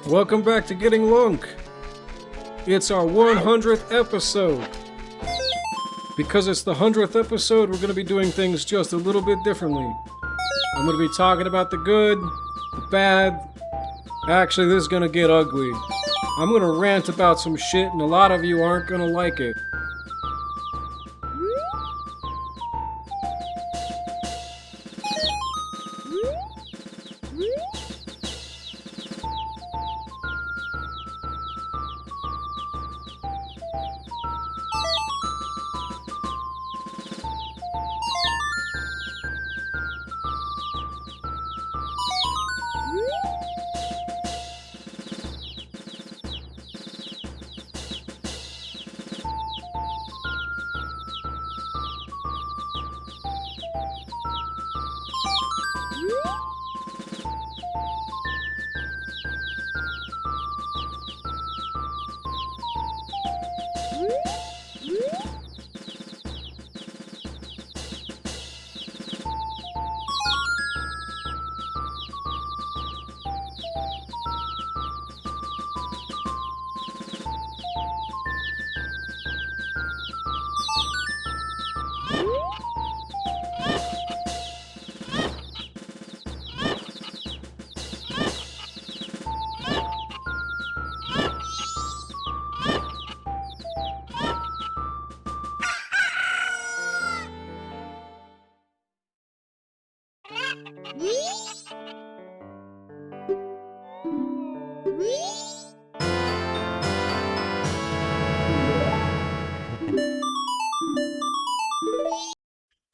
Welcome back to Getting Lunk. It's our 100th episode. Because it's the 100th episode, we're going to be doing things just a little bit differently. I'm going to be talking about the good, the bad. Actually, this is going to get ugly. I'm going to rant about some shit and a lot of you aren't going to like it.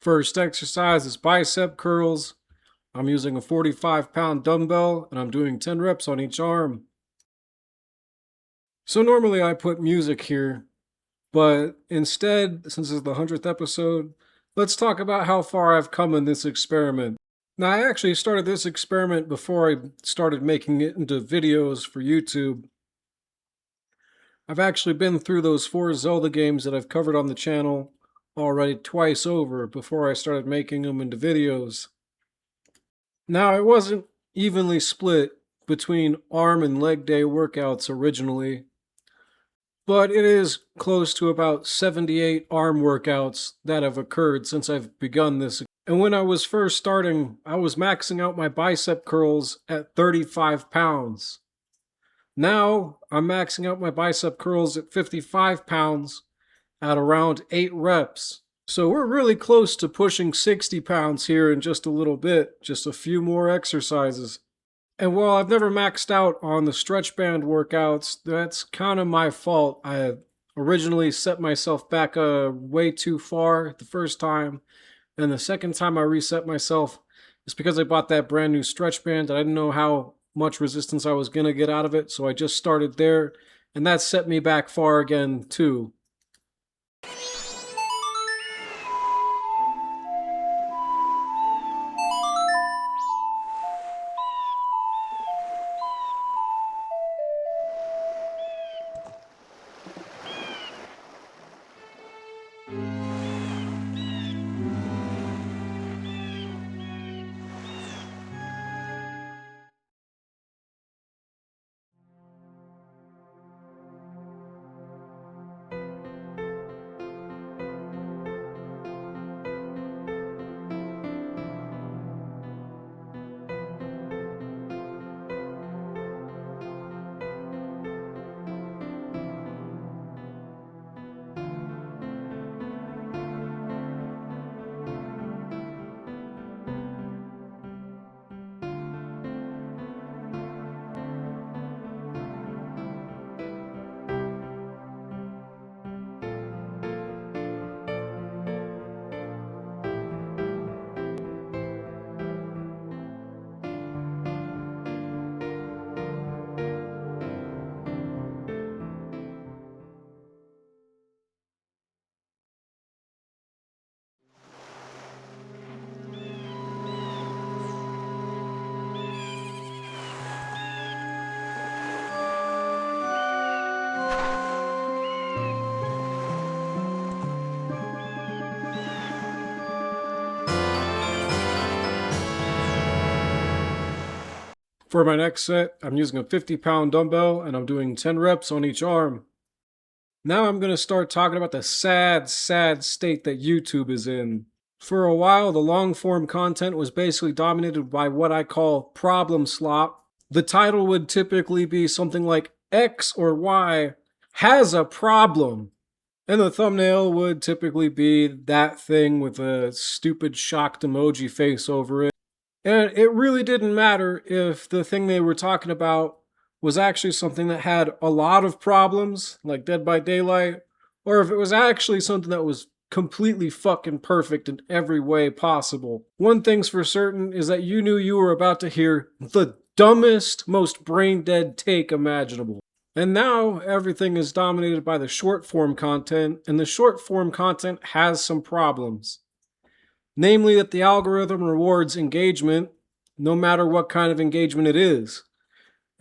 First exercise is bicep curls. I'm using a 45-pound dumbbell and I'm doing 10 reps on each arm. So normally I put music here, but instead, since it's the 100th episode, let's talk about how far I've come in this experiment. Now, I actually started this experiment before I started making it into videos for YouTube. I've actually been through those 4 Zelda games that I've covered on the channel already twice over before I started making them into videos. Now, it wasn't evenly split between arm and leg day workouts originally, but it is close to about 78 arm workouts that have occurred since I've begun this. And when I was first starting, I was maxing out my bicep curls at 35 pounds. Now, I'm maxing out my bicep curls at 55 pounds at around 8 reps. So we're really close to pushing 60 pounds here in just a little bit, just a few more exercises. And while I've never maxed out on the stretch band workouts, that's kind of my fault. I originally set myself back way too far the first time, and the second time I reset myself is because I bought that brand new stretch band and I didn't know how much resistance I was going to get out of it, so I just started there, and that set me back far again too. For my next set, I'm using a 50-pound dumbbell and I'm doing 10 reps on each arm. Now I'm going to start talking about the sad state that YouTube is in. For a while, the long-form content was basically dominated by what I call problem slop. The title would typically be something like X or Y has a problem. And the thumbnail would typically be that thing with a stupid shocked emoji face over it. And it really didn't matter if the thing they were talking about was actually something that had a lot of problems, like Dead by Daylight, or if it was actually something that was completely fucking perfect in every way possible. One thing's for certain is that you knew you were about to hear the dumbest, most brain-dead take imaginable. And now everything is dominated by the short-form content, and the short-form content has some problems. Namely that the algorithm rewards engagement, no matter what kind of engagement it is.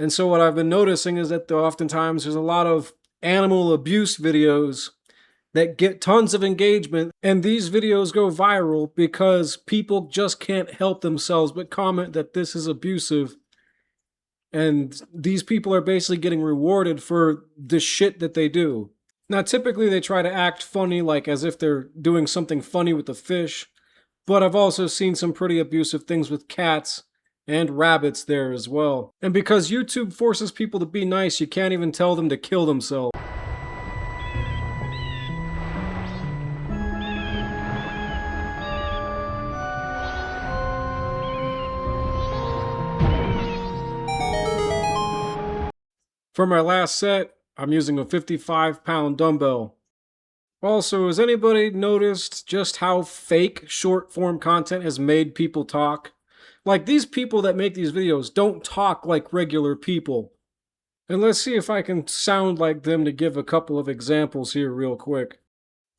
And so what I've been noticing is that oftentimes there's a lot of animal abuse videos that get tons of engagement, and these videos go viral because people just can't help themselves but comment that this is abusive. And these people are basically getting rewarded for the shit that they do. Now, typically they try to act funny, like as if they're doing something funny with the fish, but I've also seen some pretty abusive things with cats and rabbits there as well. And because YouTube forces people to be nice, you can't even tell them to kill themselves. For my last set, I'm using a 55-pound dumbbell. Also, has anybody noticed just how fake short-form content has made people talk? Like, these people that make these videos don't talk like regular people. And let's see if I can sound like them to give a couple of examples here real quick.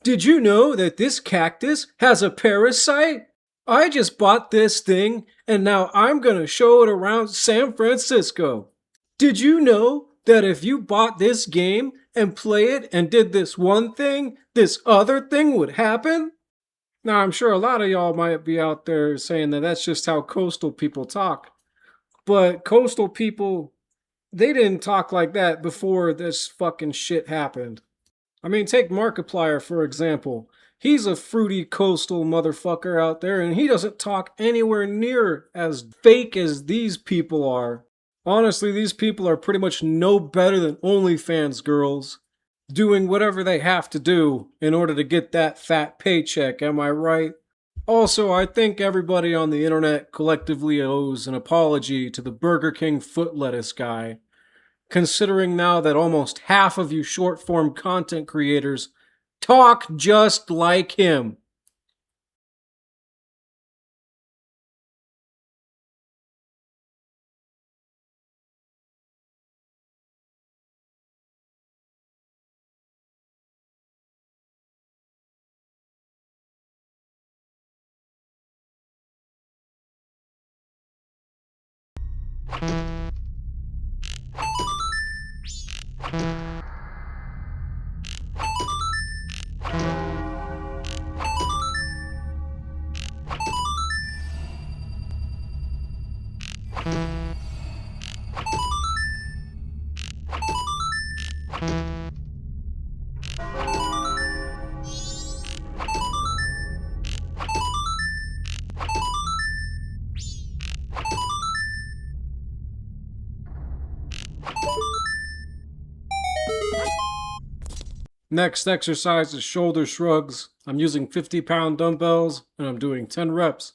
Did you know that this cactus has a parasite? I just bought this thing, and now I'm gonna show it around San Francisco. Did you know that if you bought this game and play it and did this one thing, this other thing would happen? Now, I'm sure a lot of y'all might be out there saying that that's just how coastal people talk. But coastal people, they didn't talk like that before this fucking shit happened. I mean, take Markiplier for example. He's a fruity coastal motherfucker out there, and he doesn't talk anywhere near as fake as these people are. Honestly, these people are pretty much no better than OnlyFans girls, doing whatever they have to do in order to get that fat paycheck, am I right? Also, I think everybody on the internet collectively owes an apology to the Burger King foot lettuce guy, considering now that almost half of you short-form content creators talk just like him. Next exercise is shoulder shrugs. I'm using 50-pound dumbbells and I'm doing 10 reps.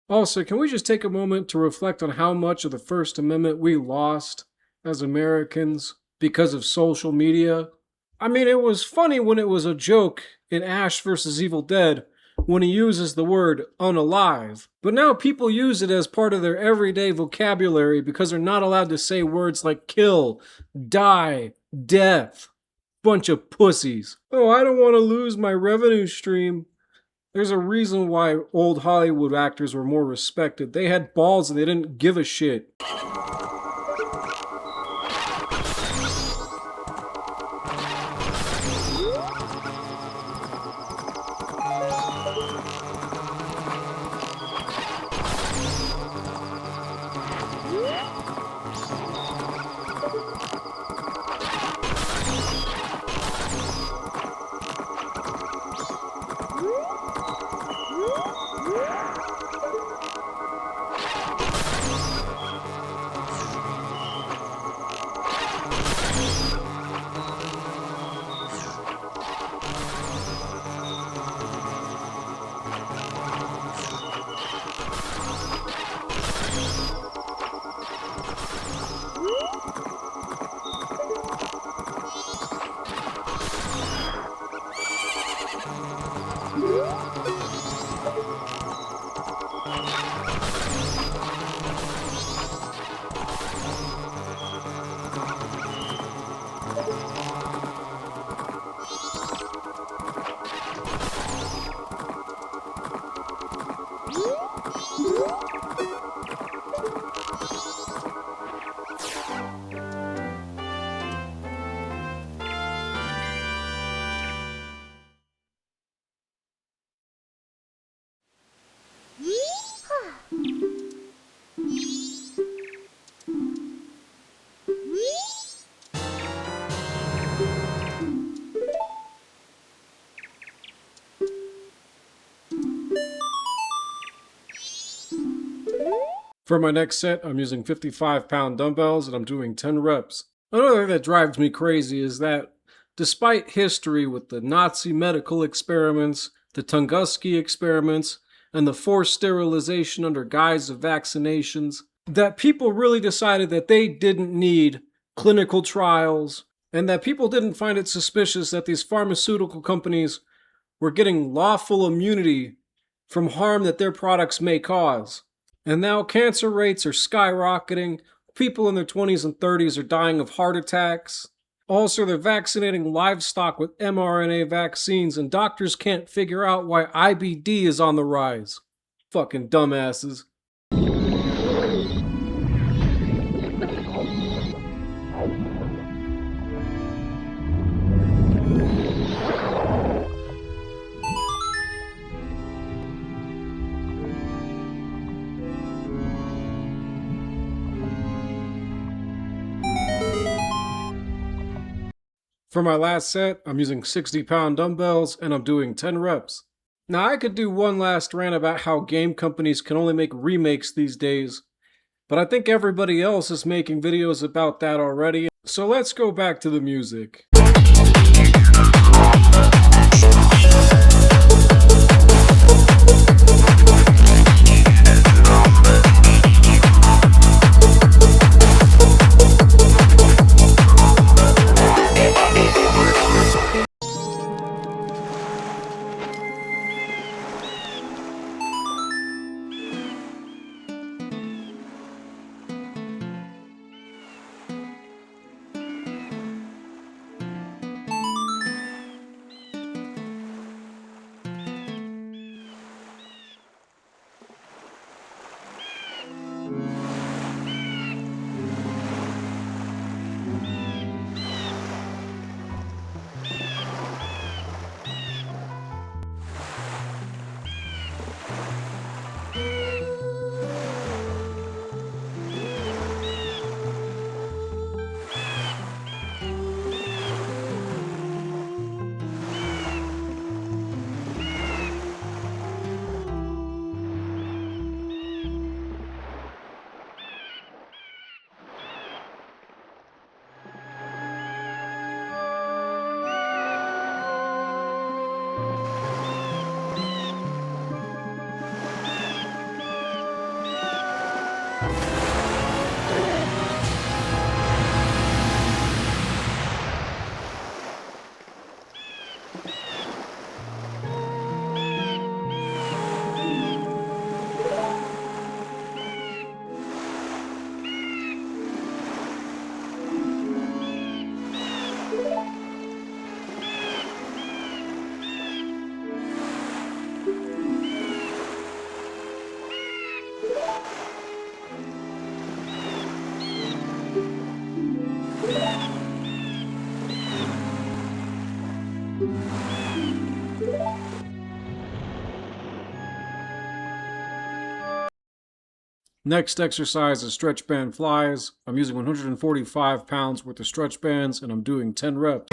Also, can we just take a moment to reflect on how much of the First Amendment we lost as Americans because of social media? I mean, it was funny when it was a joke in Ash vs. Evil Dead when he uses the word unalive. But now people use it as part of their everyday vocabulary because they're not allowed to say words like kill, die, death. Bunch of pussies. Oh, I don't want to lose my revenue stream. There's a reason why old Hollywood actors were more respected. They had balls and they didn't give a shit. For my next set, I'm using 55-pound dumbbells and I'm doing 10 reps. Another thing that drives me crazy is that despite history with the Nazi medical experiments, the Tunguski experiments, and the forced sterilization under guise of vaccinations, that people really decided that they didn't need clinical trials, and that people didn't find it suspicious that these pharmaceutical companies were getting lawful immunity from harm that their products may cause. And now cancer rates are skyrocketing, people in their 20s and 30s are dying of heart attacks. Also, they're vaccinating livestock with mRNA vaccines, and doctors can't figure out why IBD is on the rise. Fucking dumbasses. For my last set, I'm using 60-pound dumbbells and I'm doing 10 reps. Now, I could do one last rant about how game companies can only make remakes these days, but I think everybody else is making videos about that already, so let's go back to the music. Next exercise is stretch band flies. I'm using 145 pounds worth of stretch bands and I'm doing 10 reps.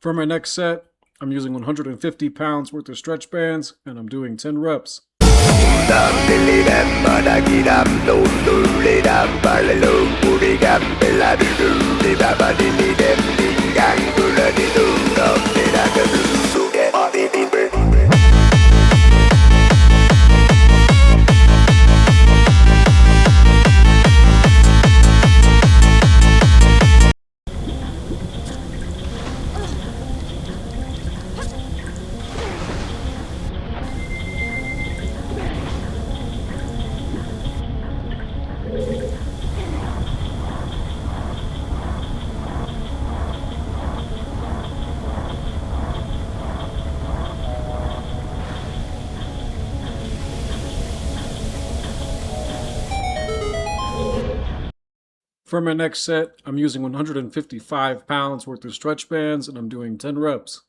For my next set, I'm using 150 pounds worth of stretch bands, and I'm doing 10 reps. For my next set, I'm using 155 pounds worth of stretch bands, and I'm doing 10 reps.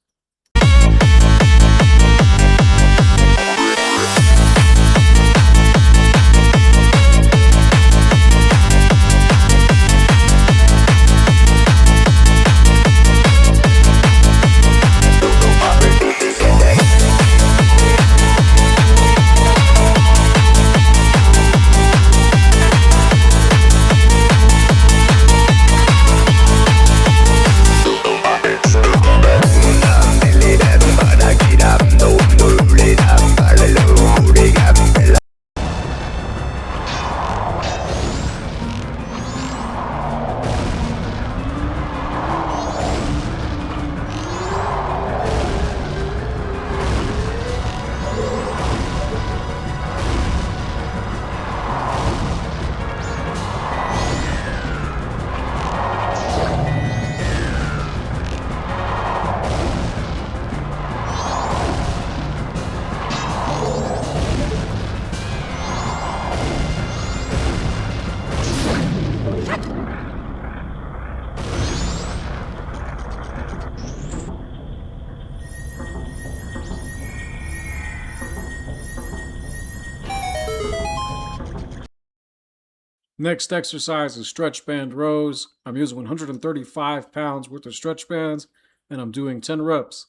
Next exercise is stretch band rows. I'm using 135 pounds worth of stretch bands, and I'm doing 10 reps.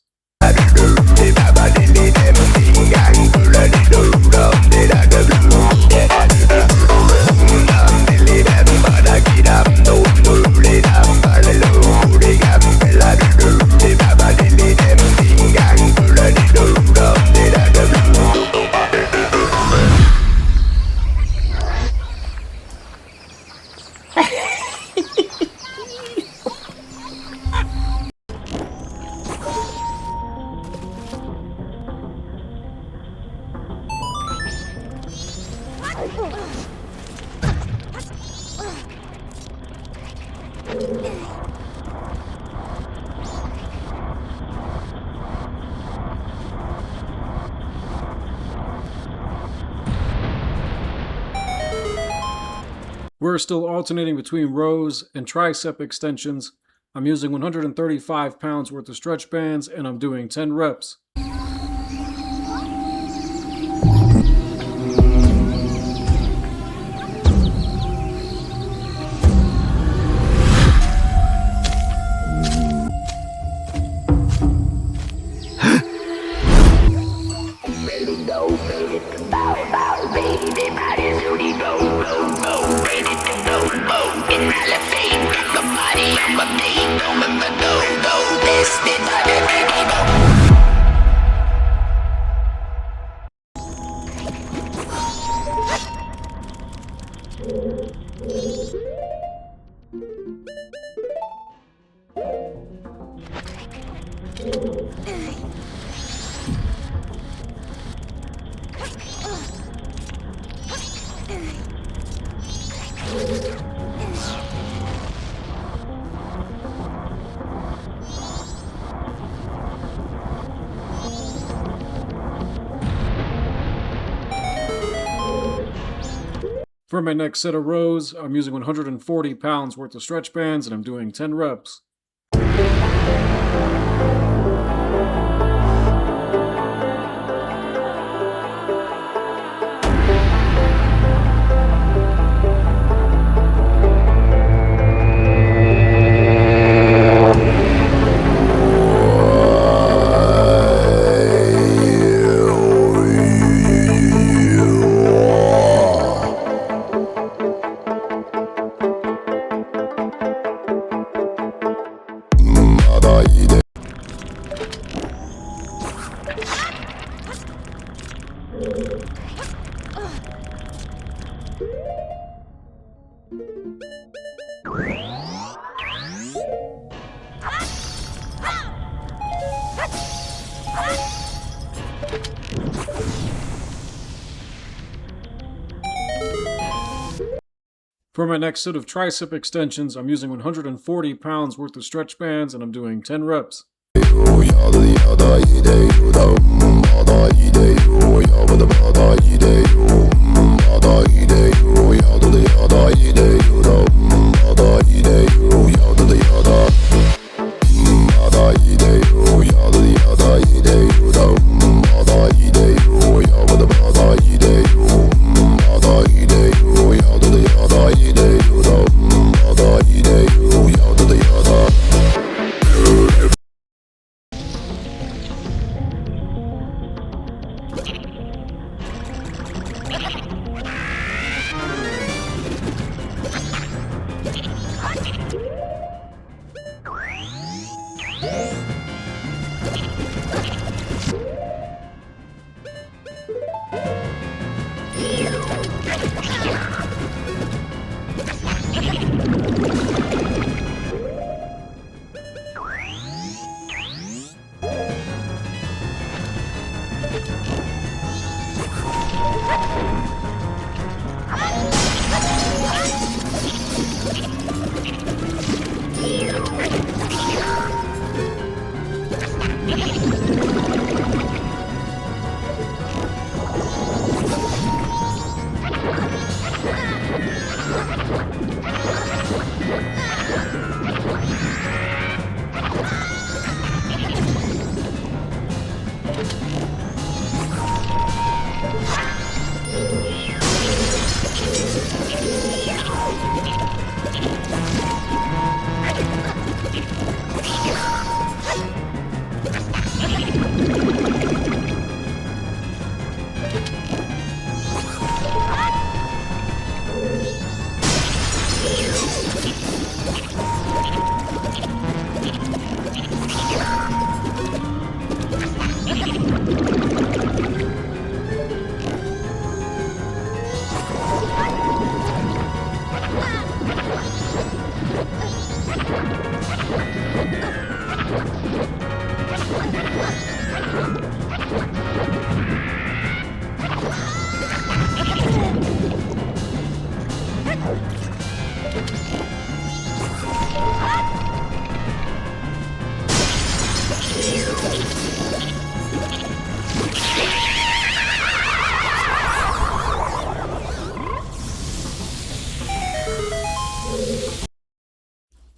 We're still alternating between rows and tricep extensions. I'm using 135 pounds worth of stretch bands, and I'm doing 10 reps. For my next set of rows, I'm using 140 pounds worth of stretch bands, and I'm doing 10 reps. For my next set of tricep extensions, I'm using 140 pounds worth of stretch bands and I'm doing 10 reps.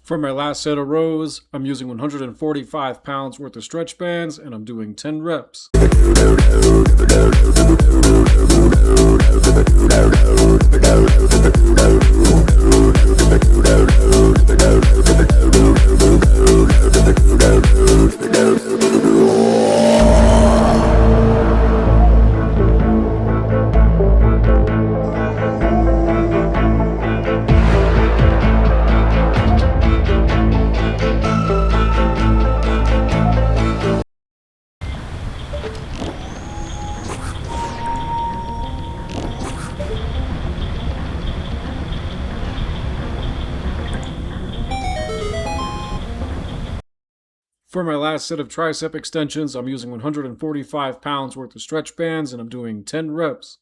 For my last set of rows, I'm using 145 pounds worth of stretch bands and I'm doing 10 reps. For my last set of tricep extensions, I'm using 145 pounds worth of stretch bands and I'm doing 10 reps.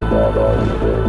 Bye-bye.